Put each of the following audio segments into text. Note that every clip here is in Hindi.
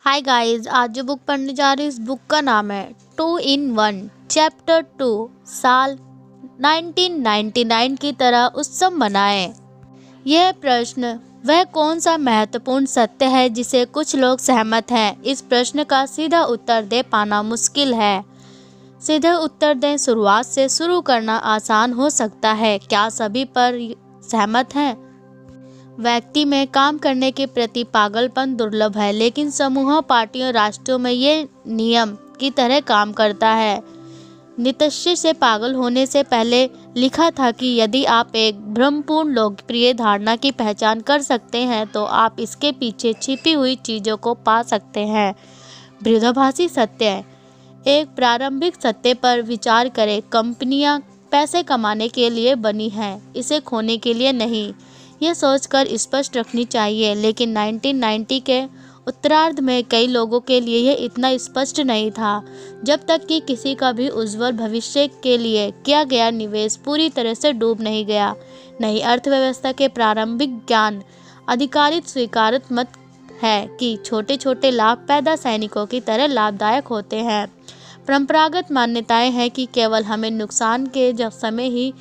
हाय गाइस, आज जो बुक पढ़ने जा रही हूँ इस बुक का नाम है 2 in 1 चैप्टर 2 साल 1999 की तरह उत्सव मनाएं। यह प्रश्न वह कौन सा महत्वपूर्ण सत्य है जिसे कुछ लोग सहमत हैं? इस प्रश्न का सीधा उत्तर दे पाना मुश्किल है। सीधे उत्तर दें। शुरुआत से शुरू करना आसान हो सकता है। क्या सभी पर सहमत हैं? व्यक्ति में काम करने के प्रति पागलपन दुर्लभ है, लेकिन समूहों, पार्टियों, राष्ट्रों में ये नियम की तरह काम करता है। नीत्शे से पागल होने से पहले लिखा था कि यदि आप एक भ्रमपूर्ण लोकप्रिय धारणा की पहचान कर सकते हैं तो आप इसके पीछे छिपी हुई चीज़ों को पा सकते हैं। विरोधाभासी सत्य। एक प्रारंभिक सत्य पर विचार करें। कंपनियां पैसे कमाने के लिए बनी हैं, इसे खोने के लिए नहीं। यह सोचकर स्पष्ट रखनी चाहिए, लेकिन 1990 के उत्तरार्ध में कई लोगों के लिए यह इतना स्पष्ट नहीं था, जब तक कि किसी का भी उज्जवल भविष्य के लिए किया गया निवेश पूरी तरह से डूब नहीं गया। नई अर्थव्यवस्था के प्रारंभिक ज्ञान अधिकारित स्वीकारित मत है कि छोटे छोटे लाभ पैदा सैनिकों की तरह लाभदायक होते हैं। परंपरागत मान्यताएं हैं कि केवल हमें नुकसान के समय ही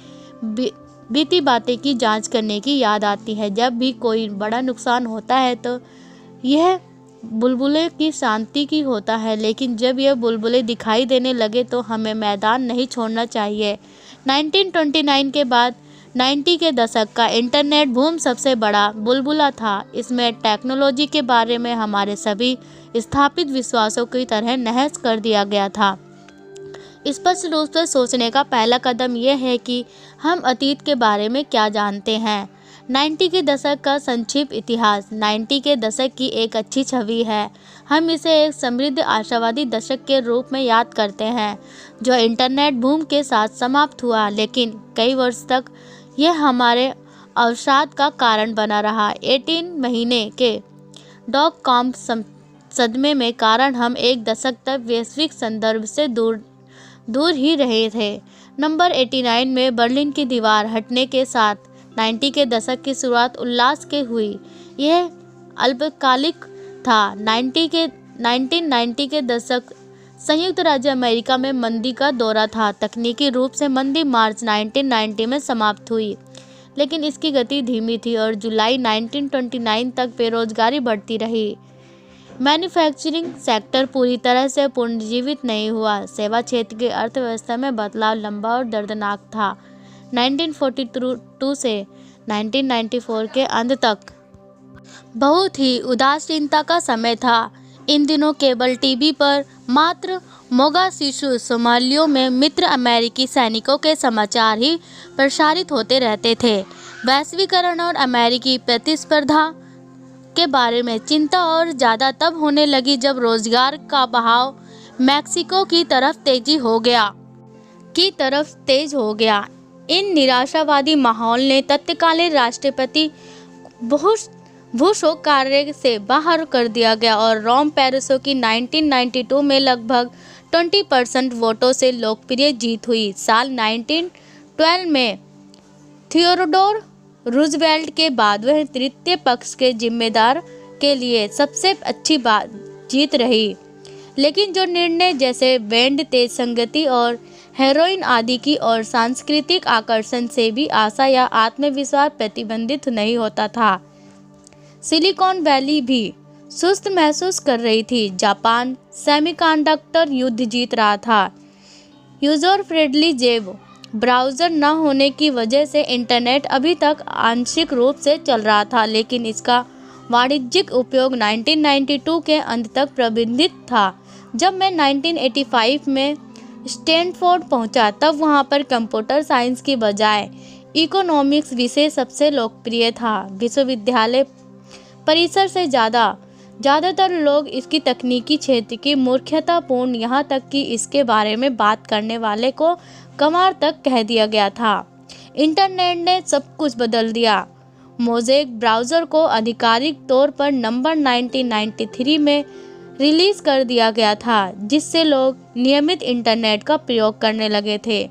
बीती बातें की जांच करने की याद आती है। जब भी कोई बड़ा नुकसान होता है तो यह बुलबुले की शांति की होता है, लेकिन जब यह बुलबुले दिखाई देने लगे तो हमें मैदान नहीं छोड़ना चाहिए। 1929 के बाद 90 के दशक का इंटरनेट बूम सबसे बड़ा बुलबुला था। इसमें टेक्नोलॉजी के बारे में हमारे सभी स्थापित विश्वासों की तरह नहस कर दिया गया था। स्पष्ट रूप से सोचने का पहला कदम यह है कि हम अतीत के बारे में क्या जानते हैं। 90 के दशक का संक्षिप्त इतिहास। 90 के दशक की एक अच्छी छवि है। हम इसे एक समृद्ध आशावादी दशक के रूप में याद करते हैं, जो इंटरनेट बूम के साथ समाप्त हुआ, लेकिन कई वर्ष तक यह हमारे अवसाद का कारण बना रहा। 18 महीने के .com सदमे में कारण हम एक दशक तक वैश्विक संदर्भ से दूर ही रहे थे। नंबर 89 में बर्लिन की दीवार हटने के साथ 90 के दशक की शुरुआत उल्लास के हुई। यह अल्पकालिक था। 1990 के दशक संयुक्त राज्य अमेरिका में मंदी का दौरा था। तकनीकी रूप से मंदी मार्च 1990 में समाप्त हुई, लेकिन इसकी गति धीमी थी और जुलाई 1929 तक बेरोजगारी बढ़ती रही। मैन्युफैक्चरिंग सेक्टर पूरी तरह से पुनर्जीवित नहीं हुआ। सेवा क्षेत्र की अर्थव्यवस्था में बदलाव लंबा और दर्दनाक था। 1942 से 1994 के अंत तक बहुत ही उदासीनता का समय था। इन दिनों केबल टीवी पर मात्र मोगादिशु सोमालिया में मित्र अमेरिकी सैनिकों के समाचार ही प्रसारित होते रहते थे। वैश्वीकरण और अमेरिकी प्रतिस्पर्धा के बारे में चिंता और ज़्यादा तब होने लगी जब रोजगार का बहाव मैक्सिको की तरफ तेज हो गया। इन निराशावादी माहौल ने तत्कालीन राष्ट्रपति बुश को कार्य से बाहर कर दिया गया और रोम पेरेसो की 1992 में लगभग 20% वोटों से लोकप्रिय जीत हुई। साल 1912 में थियोडोर रूजवेल्ट के बाद वह तृतीय पक्ष के जिम्मेदार के लिए सबसे अच्छी जीत रही, लेकिन जो निर्णय जैसे बैंड, तेज संगति और हेरोइन आदि की और सांस्कृतिक आकर्षण से भी आशा या आत्मविश्वास प्रतिबंधित नहीं होता था। सिलिकॉन वैली भी सुस्त महसूस कर रही थी। जापान सेमीकंडक्टर युद्ध जीत रहा था। यूजर फ्रेंडली वेब ब्राउज़र न होने की वजह से इंटरनेट अभी तक आंशिक रूप से चल रहा था, लेकिन इसका वाणिज्यिक उपयोग 1992 के अंत तक प्रतिबंधित था। जब मैं 1985 में स्टैनफोर्ड पहुंचा, तब वहां पर कंप्यूटर साइंस की बजाय इकोनॉमिक्स विषय सबसे लोकप्रिय था। विश्वविद्यालय परिसर से ज़्यादातर लोग इसकी तकनीकी क्षेत्र की मूर्खतापूर्ण, यहाँ तक कि इसके बारे में बात करने वाले को गंवार तक कह दिया गया था। इंटरनेट ने सब कुछ बदल दिया। मोज़ेक ब्राउज़र को आधिकारिक तौर पर नंबर 1993 में रिलीज कर दिया गया था, जिससे लोग नियमित इंटरनेट का प्रयोग करने लगे थे।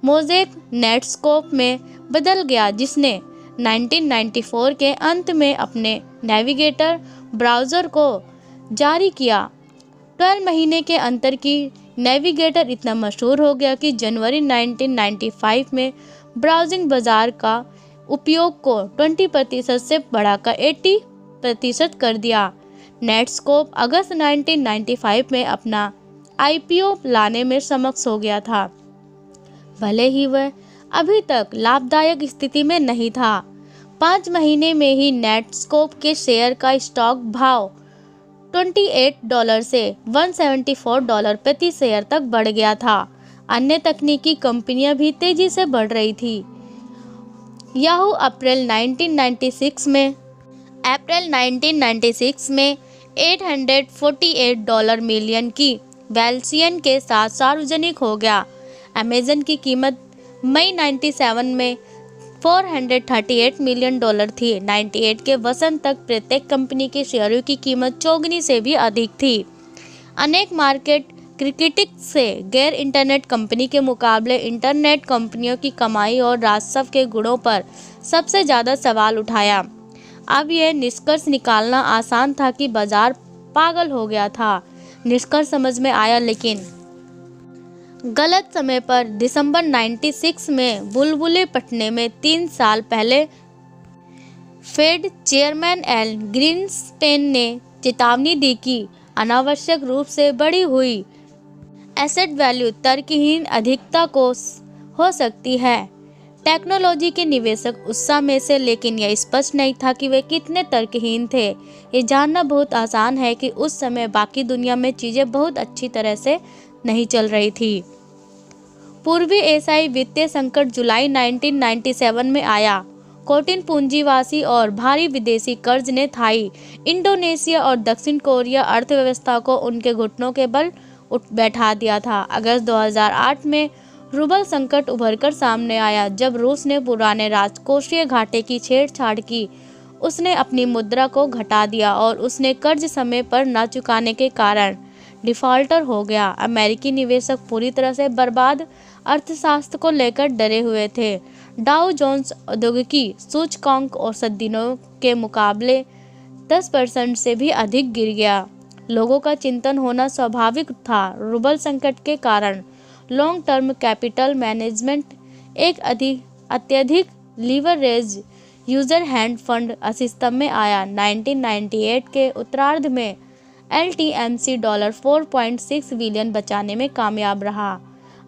मोज़ेक नेटस्कोप में बदल गया, जिसने 1994 के अंत में अपने नेविगेटर ब्राउज़र को जारी किया। 12 महीने के अंतर की नेविगेटर इतना मशहूर हो गया कि जनवरी 1995 में ब्राउजिंग बाजार का उपयोग को 20% से बढ़ाकर 80% कर दिया। नेटस्कोप अगस्त 1995 में अपना आईपीओ लाने में सक्षम हो गया था, भले ही वह अभी तक लाभदायक स्थिति में नहीं था। 5 महीने में ही नेटस्कोप के शेयर का स्टॉक भाव $28 से $174 प्रति शेयर तक बढ़ गया था। अन्य तकनीकी कंपनियां भी तेजी से बढ़ रही थी। याहू अप्रैल 1996 में $848 मिलियन की वैल्यूएशन के साथ सार्वजनिक हो गया। अमेज़न की कीमत मई 97 में $438 मिलियन थी। 98 के वसंत तक प्रत्येक कंपनी के शेयरों की कीमत चौगुनी से भी अधिक थी। अनेक मार्केट क्रिटिक्स से गैर इंटरनेट कंपनी के मुकाबले इंटरनेट कंपनियों की कमाई और राजस्व के गुणों पर सबसे ज़्यादा सवाल उठाया। अब यह निष्कर्ष निकालना आसान था कि बाजार पागल हो गया था। निष्कर्ष समझ में आया, लेकिन गलत समय पर। दिसंबर 96 में बुलबुले फटने में 3 साल पहले फेड चेयरमैन एल ग्रीनस्पेन ने चेतावनी दी कि अनावश्यक रूप से बढ़ी हुई एसेट वैल्यू तर्कहीन अधिकता को हो सकती है। टेक्नोलॉजी के निवेशक उत्साह में से, लेकिन यह स्पष्ट नहीं था कि वे कितने तर्कहीन थे। ये जानना बहुत आसान है कि उस समय बाकी दुनिया में चीज़ें बहुत अच्छी तरह से नहीं चल रही थी। पूर्वी एशियाई वित्तीय संकट जुलाई 1997 में आया। कठिन पूंजीवासी और भारी विदेशी कर्ज ने थाई, इंडोनेशिया और दक्षिण कोरिया अर्थव्यवस्था को उनके घुटनों के बल बैठा दिया था। अगस्त 2008 में रूबल संकट उभरकर सामने आया, जब रूस ने पुराने राजकोषीय घाटे की छेड़छाड़ की। उसने अपनी मुद्रा को घटा दिया और उसने कर्ज समय पर न चुकाने के कारण डिफॉल्टर हो गया। अमेरिकी निवेशक पूरी तरह से बर्बाद अर्थशास्त्र को लेकर डरे हुए थे। डाउ जोन्स औद्योगिकी सूचकांक औसत दिनों के मुकाबले 10% से भी अधिक गिर गया। लोगों का चिंतन होना स्वाभाविक था। रूबल संकट के कारण लॉन्ग टर्म कैपिटल मैनेजमेंट एक अत्यधिक leverage user hand fund system में आया। 1998 के उत्तरार्ध में LTMC $4.6 बिलियन बचाने में कामयाब रहा।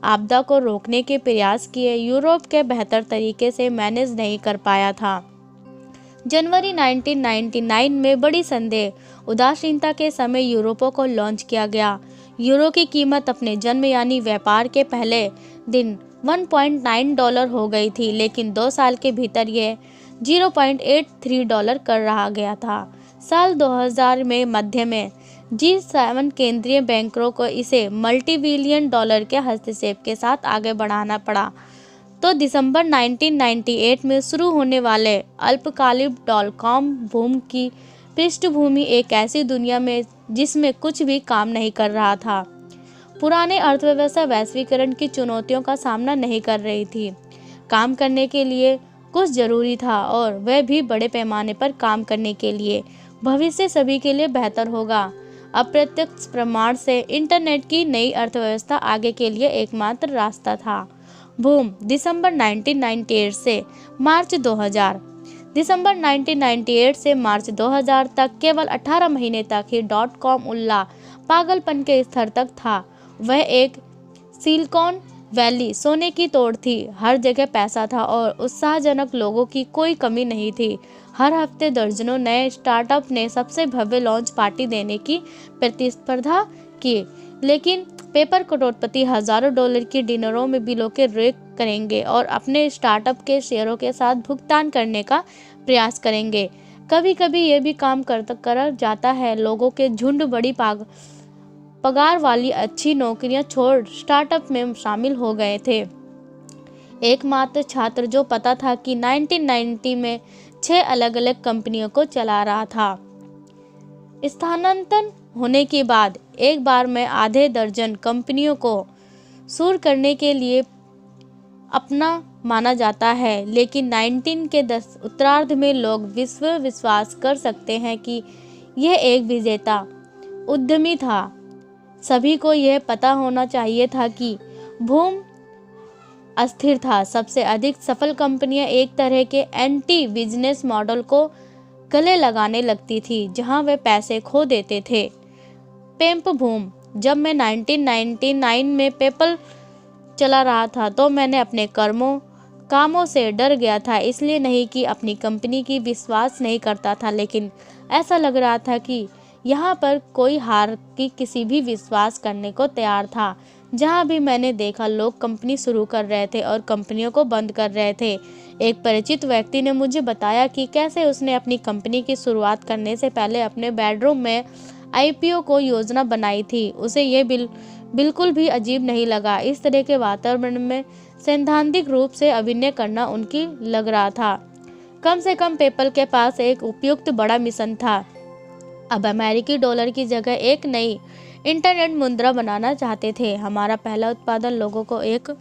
आपदा को रोकने के प्रयास किए, यूरोप के बेहतर तरीके से मैनेज नहीं कर पाया था। जनवरी 1999 में बड़ी संदेह उदासीनता के समय यूरोपो को लॉन्च किया गया। यूरो की कीमत अपने जन्म यानी व्यापार के पहले दिन $1.9 हो गई थी, लेकिन 2 साल के भीतर यह $0.83 कर रहा गया था। साल 2000 में मध्य में G7 केंद्रीय बैंकरों को इसे मल्टी-बिलियन डॉलर के हस्तक्षेप के साथ आगे बढ़ाना पड़ा। तो दिसंबर 1998 में शुरू होने वाले अल्पकालिक डॉट-कॉम बूम की पृष्ठभूमि एक ऐसी दुनिया में जिसमें कुछ भी काम नहीं कर रहा था। पुराने अर्थव्यवस्था वैश्वीकरण की चुनौतियों का सामना नहीं कर रही थी। काम करने के लिए कुछ जरूरी था, और वह भी बड़े पैमाने पर काम करने के लिए। भविष्य सभी के लिए बेहतर होगा। अप्रत्यक्ष प्रमाण से इंटरनेट की नई अर्थव्यवस्था आगे के लिए एकमात्र रास्ता था। बूम दिसंबर 1998 से मार्च 2000। दिसंबर 1998 से मार्च 2000 तक केवल 18 महीने तक ही .com उल्ला पागलपन के स्तर तक था। वह एक सिलिकॉन वैली सोने की तोड़ थी। हर जगह पैसा था और उत्साहजनक लोगों की कोई कमी नहीं थी। हर हफ्ते दर्जनों नए स्टार्टअप ने सबसे भव्य लॉन्च पार्टी देने की प्रतिस्पर्धा की, लेकिन पेपर करोड़पति हजारों डॉलर की डिनरों में बिलों के रेक करेंगे और अपने स्टार्टअप के शेयरों के साथ भुगतान करने का प्रयास करेंगे। कभी कभी ये भी काम कर जाता है। लोगों के झुंड बड़ी पगार वाली अच्छी नौकरियां छोड़ स्टार्टअप में शामिल हो गए थे। एकमात्र छात्र जो पता था कि 1990 में 6 अलग अलग कंपनियों को चला रहा था। स्थानांतरण होने के बाद एक बार में आधे दर्जन कंपनियों को शुरू करने के लिए अपना माना जाता है, लेकिन 19 के उत्तरार्ध में लोग विश्वास कर सकते हैं कि यह एक विजेता उद्यमी था। सभी को यह पता होना चाहिए था कि बूम अस्थिर था। सबसे अधिक सफल कंपनियां एक तरह के एंटी बिजनेस मॉडल को गले लगाने लगती थी जहां वे पैसे खो देते थे। Pump boom. जब मैं 1999 में पेपल चला रहा था तो मैंने अपने कामों से डर गया था, इसलिए नहीं कि अपनी कंपनी की विश्वास नहीं करता था, लेकिन ऐसा लग रहा था कि यहाँ पर कोई हार की किसी भी विश्वास करने को तैयार था। जहाँ भी मैंने देखा लोग कंपनी शुरू कर रहे थे और कंपनियों को बंद कर रहे थे। एक परिचित व्यक्ति ने मुझे बताया कि कैसे उसने अपनी कंपनी की शुरुआत करने से पहले अपने बेडरूम में आईपीओ को योजना बनाई थी। उसे ये बिल्कुल भी अजीब नहीं लगा। इस तरह के वातावरण में सैद्धांतिक रूप से अभिनय करना उनकी लग रहा था। कम से कम पेपल के पास एक उपयुक्त बड़ा मिशन था। अब अमेरिकी डॉलर की जगह एक नई इंटरनेट मुद्रा बनाना चाहते थे। हमारा पहला उत्पादन लोगों को एक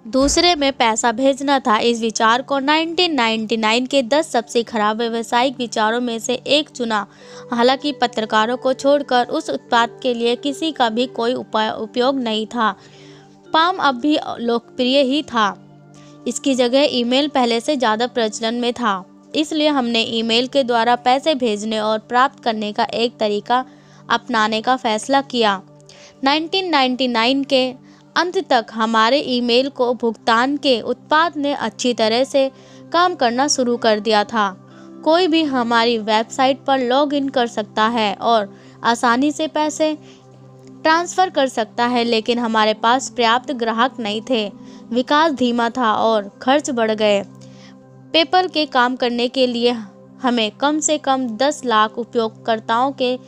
दूसरे में पैसा भेजना था। इस विचार को 1999 के 10 सबसे खराब व्यावसायिक विचारों में से एक चुना। हालांकि पत्रकारों को छोड़कर उस उत्पाद के लिए किसी का भी कोई उपयोग नहीं था। पाम अब भी लोकप्रिय ही था। इसकी जगह ईमेल पहले से ज़्यादा प्रचलन में था, इसलिए हमने ईमेल के द्वारा पैसे भेजने और प्राप्त करने का एक तरीका अपनाने का फैसला किया। 1999 के अंत तक हमारे ईमेल को भुगतान के उत्पाद ने अच्छी तरह से काम करना शुरू कर दिया था। कोई भी हमारी वेबसाइट पर लॉग इन कर सकता है और आसानी से पैसे ट्रांसफ़र कर सकता है, लेकिन हमारे पास पर्याप्त ग्राहक नहीं थे। विकास धीमा था और खर्च बढ़ गए। पेपल के काम करने के लिए हमें कम से कम 10 लाख उपयोगकर्ताओं के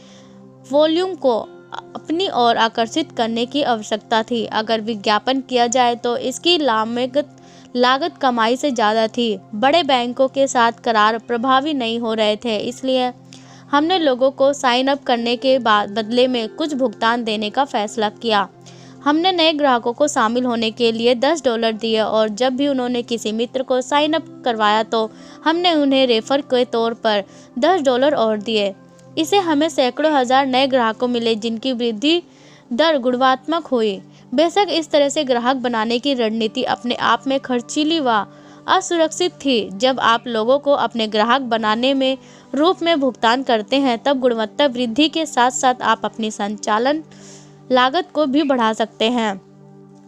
वॉल्यूम को अपनी ओर आकर्षित करने की आवश्यकता थी। अगर विज्ञापन किया जाए तो इसकी लागत कमाई से ज़्यादा थी। बड़े बैंकों के साथ करार प्रभावी नहीं हो रहे थे, इसलिए हमने लोगों को साइन अप करने के बदले में कुछ भुगतान देने का फैसला किया। हमने नए ग्राहकों को शामिल होने के लिए $10 दिए और जब भी उन्होंने किसी मित्र को साइन अप करवाया तो हमने उन्हें रेफर के तौर पर $10 और दिए। इससे हमें सैकड़ों हजार नए ग्राहकों मिले जिनकी वृद्धि दर गुणात्मक हुई। बेशक इस तरह से ग्राहक बनाने की रणनीति अपने आप में खर्चीली व असुरक्षित थी। जब आप लोगों को अपने ग्राहक बनाने में रूप में भुगतान करते हैं तब गुणवत्ता वृद्धि के साथ साथ आप अपनी संचालन लागत को भी बढ़ा सकते हैं।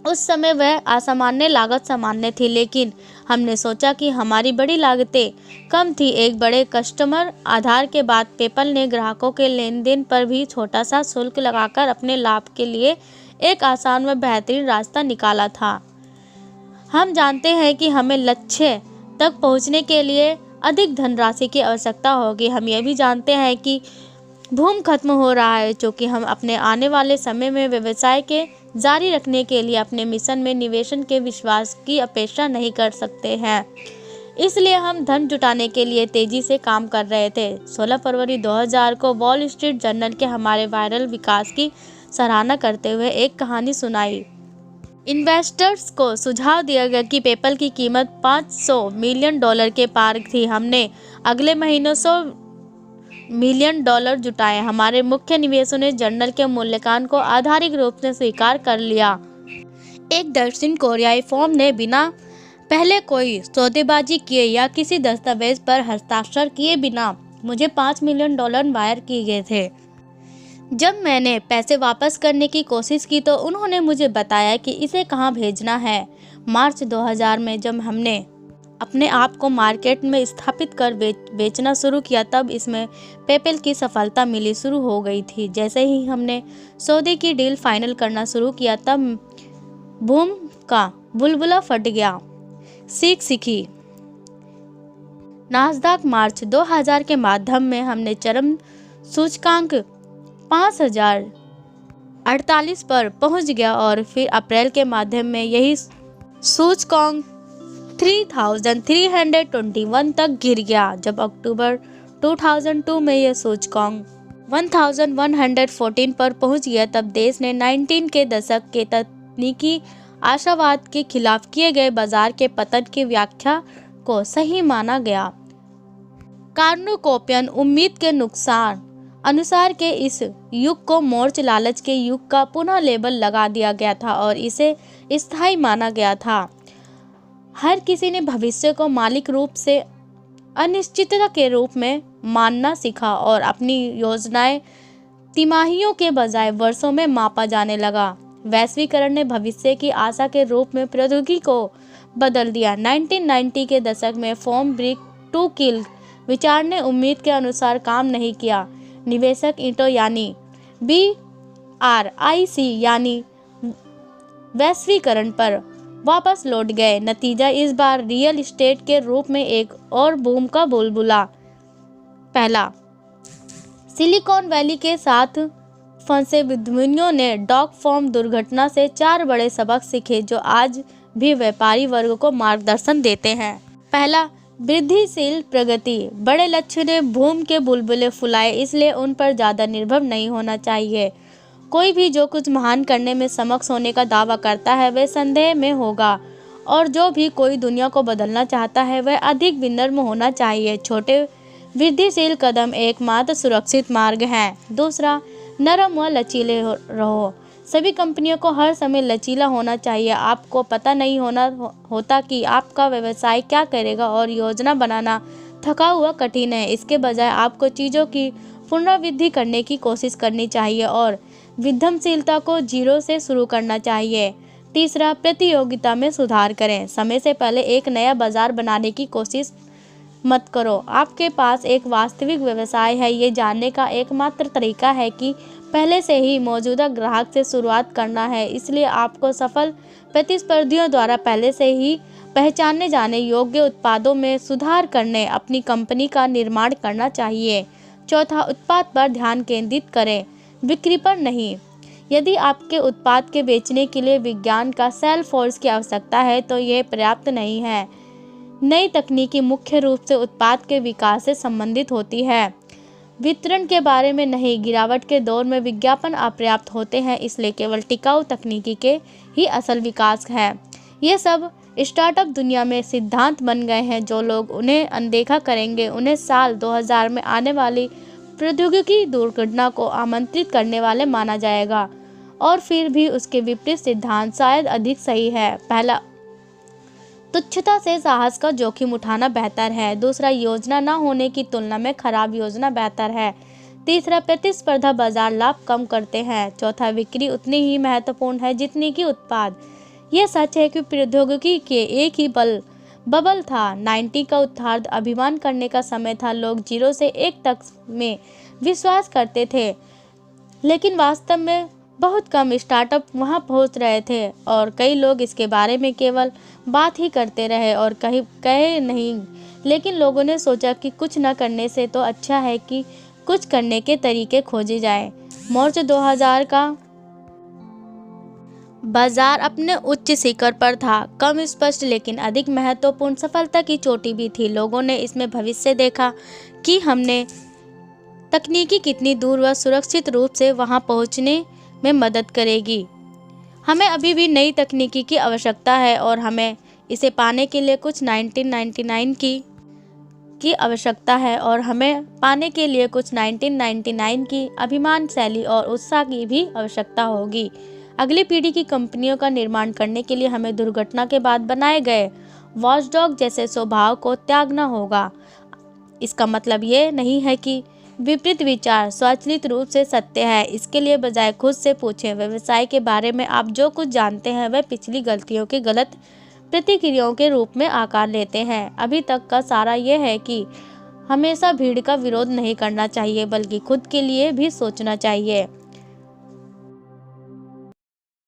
उस समय वह असामान्य लागत सामान्य थी, लेकिन हमने सोचा कि हमारी बड़ी लागतें कम थी। एक बड़े कस्टमर आधार के बाद पेपल ने ग्राहकों के लेन देन पर भी छोटा सा शुल्क लगाकर अपने लाभ के लिए एक आसान व बेहतरीन रास्ता निकाला था। हम जानते हैं कि हमें लक्ष्य तक पहुंचने के लिए अधिक धनराशि की आवश्यकता होगी। हम यह भी जानते हैं कि बूम खत्म हो रहा है, चूँकि हम अपने आने वाले समय में व्यवसाय के जारी रखने के लिए अपने मिशन में निवेशन के विश्वास की अपेक्षा नहीं कर सकते हैं। इसलिए हम धन जुटाने के लिए तेजी से काम कर रहे थे। 16 फरवरी 2000 को वॉल स्ट्रीट जर्नल के हमारे वायरल विकास की सराहना करते हुए एक कहानी सुनाई। इन्वेस्टर्स को सुझाव दिया गया कि पेपल की कीमत $500 मिलियन के पार थी। हमने अगले महीनों $100 मिलियन जुटाए। हमारे मुख्य निवेशकों ने जर्नल के मूल्यांकन को आधारिक रूप से स्वीकार कर लिया। एक दक्षिण कोरियाई फर्म ने बिना पहले कोई सौदेबाजी किए या किसी दस्तावेज पर हस्ताक्षर किए बिना मुझे $5 मिलियन वायर किए गए थे। जब मैंने पैसे वापस करने की कोशिश की तो उन्होंने मुझे बताया कि इसे कहां भेजना है। मार्च 2000 में जब हमने अपने आप को मार्केट में स्थापित कर बेचना शुरू किया तब इसमें पेपल की सफलता मिली शुरू हो गई थी। जैसे ही हमने सौदे की डील फाइनल करना शुरू किया तब बूम का बुलबुला फट गया। सीखी नास्दाक मार्च 2000 के माध्यम में हमने चरम सूचकांक 5048 पर पहुंच गया और फिर अप्रैल के माध्यम में यही सूचकांक 3321 तक गिर गया। जब अक्टूबर 2002 में यह सूचकांक 1114 पर पहुंच गया तब देश ने 19 के दशक के तकनीकी आशावाद के खिलाफ किए गए बाजार के पतन की व्याख्या को सही माना गया। कार्नुकोपियन उम्मीद के नुकसान अनुसार के इस युग को मोर्च लालच के युग का पुनः लेबल लगा दिया गया था और इसे स्थायी माना गया था। हर किसी ने भविष्य को मालिक रूप से अनिश्चितता के रूप में मानना सीखा और अपनी योजनाएं तिमाहियों के बजाय वर्षों में मापा जाने लगा। वैश्वीकरण ने भविष्य की आशा के रूप में प्रौद्योगिकी को बदल दिया। 1990 के दशक में फॉर्म ब्रिक टू किल विचार ने उम्मीद के अनुसार काम नहीं किया। निवेशक ईंटों यानी BRIC यानी वैश्वीकरण पर वापस लौट गए। नतीजा इस बार रियल एस्टेट के रूप में एक और बूम का बुलबुला। पहला, सिलिकॉन वैली के साथ फंसे उद्यमियों ने डॉट कॉम दुर्घटना से 4 बड़े सबक सीखे जो आज भी व्यापारी वर्ग को मार्गदर्शन देते हैं। पहला, वृद्धिशील प्रगति। बड़े लक्ष्य ने बूम के बुलबुले फुलाए, इसलिए उन पर ज़्यादा निर्भर नहीं होना चाहिए। कोई भी जो कुछ महान करने में सक्षम होने का दावा करता है वह संदेह में होगा, और जो भी कोई दुनिया को बदलना चाहता है वह अधिक विनम्र होना चाहिए। छोटे वृद्धिशील कदम एकमात्र सुरक्षित मार्ग हैं। दूसरा, नरम व लचीले रहो। सभी कंपनियों को हर समय लचीला होना चाहिए। आपको पता नहीं होता कि आपका व्यवसाय क्या करेगा और योजना बनाना थका हुआ कठिन है। इसके बजाय आपको चीज़ों की पुनरावृत्ति करने की कोशिश करनी चाहिए और विध्वंसशीलता को जीरो से शुरू करना चाहिए। तीसरा, प्रतियोगिता में सुधार करें। समय से पहले एक नया बाजार बनाने की कोशिश मत करो। आपके पास एक वास्तविक व्यवसाय है, ये जानने का एकमात्र तरीका है कि पहले से ही मौजूदा ग्राहक से शुरुआत करना है। इसलिए आपको सफल प्रतिस्पर्धियों द्वारा पहले से ही पहचाने जाने योग्य उत्पादों में सुधार करने अपनी कंपनी का निर्माण करना चाहिए। चौथा, उत्पाद पर ध्यान केंद्रित करें, बिक्री पर नहीं। यदि आपके उत्पाद के बेचने के लिए विज्ञान का सेल फोर्स की आवश्यकता है तो यह पर्याप्त नहीं है। नई तकनीकी मुख्य रूप से उत्पाद के विकास से संबंधित होती है, वितरण के बारे में नहीं। गिरावट के दौर में विज्ञापन अपर्याप्त होते हैं, इसलिए केवल टिकाऊ तकनीकी के ही असल विकास है। ये सब स्टार्टअप दुनिया में सिद्धांत बन गए हैं। जो लोग उन्हें अनदेखा करेंगे उन्हें साल 2000 में आने वाली प्रौद्योगिकी दुर्घटना को आमंत्रित करने वाले माना जाएगा। और फिर भी उसके विपरीत सिद्धांत शायद अधिक सही है। पहला, तुच्छता से साहस का जोखिम उठाना बेहतर है। दूसरा, योजना न होने की तुलना में खराब योजना बेहतर है। तीसरा, प्रतिस्पर्धा बाजार लाभ कम करते हैं। चौथा, बिक्री उतनी ही महत्वपूर्ण है जितनी कि उत्पाद। यह सच है कि प्रौद्योगिकी के एक ही बबल था। 90 का उत्थान अभिमान करने का समय था। लोग 0 से 1 तक में विश्वास करते थे, लेकिन वास्तव में बहुत कम स्टार्टअप वहां पहुंच रहे थे और कई लोग इसके बारे में केवल बात ही करते रहे और कहे नहीं। लेकिन लोगों ने सोचा कि कुछ न करने से तो अच्छा है कि कुछ करने के तरीके खोजे जाएं। मार्च 2000 का बाजार अपने उच्च शिखर पर था, कम स्पष्ट लेकिन अधिक महत्वपूर्ण सफलता की चोटी भी थी। लोगों ने इसमें भविष्य देखा कि हमने तकनीकी कितनी दूर व सुरक्षित रूप से वहां पहुंचने में मदद करेगी। हमें अभी भी नई तकनीकी की आवश्यकता है और हमें इसे पाने के लिए कुछ 1999 की आवश्यकता है और हमें पाने के लिए कुछ 1999 की अभिमान शैली और उत्साह की भी आवश्यकता होगी। अगली पीढ़ी की कंपनियों का निर्माण करने के लिए हमें दुर्घटना के बाद बनाए गए वॉचडॉग जैसे स्वभाव को त्यागना होगा। इसका मतलब ये नहीं है कि विपरीत विचार स्वचालित रूप से सत्य है। इसके लिए बजाय खुद से पूछें, व्यवसाय के बारे में आप जो कुछ जानते हैं वह पिछली गलतियों के गलत प्रतिक्रियाओं के रूप में आकार लेते हैं। अभी तक का सारा यह है कि हमेशा भीड़ का विरोध नहीं करना चाहिए बल्कि खुद के लिए भी सोचना चाहिए।